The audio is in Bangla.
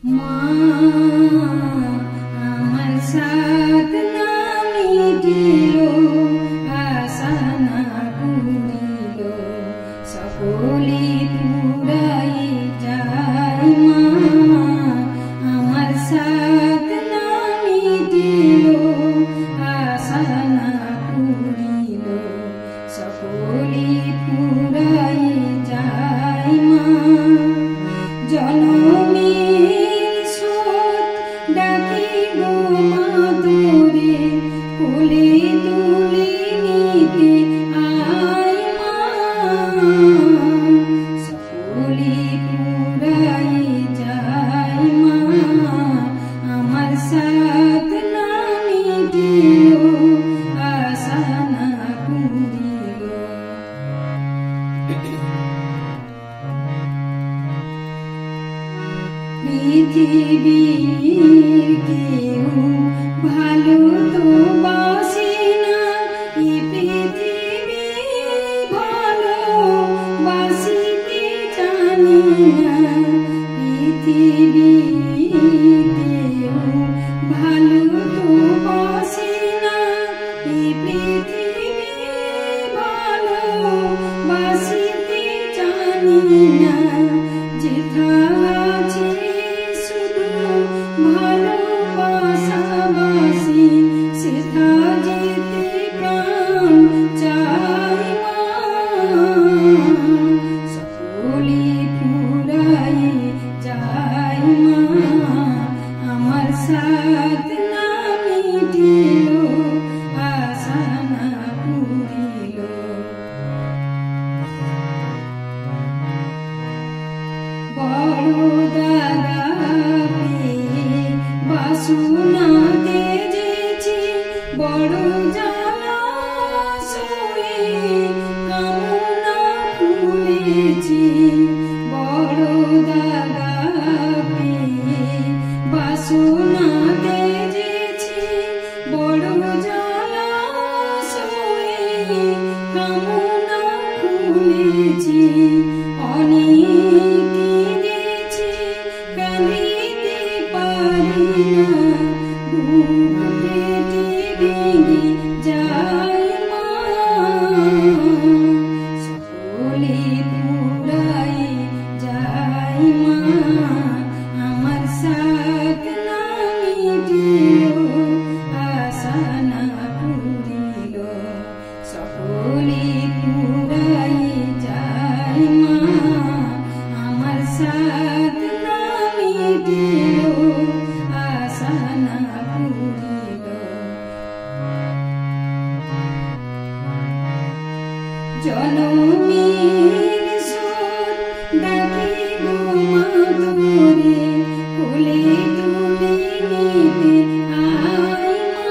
মা আমার সাথ না মিটিল, আশা না পুরিল, সকলি পুরাই যায়। মা আমার সাথ না মিটিল, আশা না পুরিল, সকলি পুরাই যায়। মা জনমের স্রোত ডাকি গো মা তোরে, কোলে তুলে নিতে আয়। মা সকলি পুরাই যায়। মা আমার সাথ না মিটিল, আশা না পুরিল। পৃথিবীর কেউ ভালো তো বাসে না, এ পৃথিবী ভালো বাসিতে জানি না। পৃথিবীর কেউ ভালো তো বাসে না, এ পৃথিবী ভালো বাসিতে জানি না। যেথা আছে শুধু ভালোবাসাবাসি, সেথা যেতে প্রাণ চাই। মা সকলি পুরাই যায়। মা আমার সাথ না মিটিল, আশা না পুরিল। বড় দাদা পেয়ে বাসনা তেজেছি, বড় জ্বালা সয়ে কামনা খুলেছি। বড় দাদা পেয়ে বাসনা তেজেছি, বড় জ্বালা সয়ে কামনা খুলেছি। অনেক কেঁদেছি, কাঁদিতে পারি না, বুক ফেটে ভেঙে যায়। মা সকলে পুরাই যায়। মা আমার সাথ না মিটিল, আশা না পুরিল, সকলে পুরাই যায়। মা আমার সাথ না মিটিল, আশা না পুরিল। জনমের স্রোত ডাকি গো মা তোরে, কোলে তুলে নিতে আয়। মা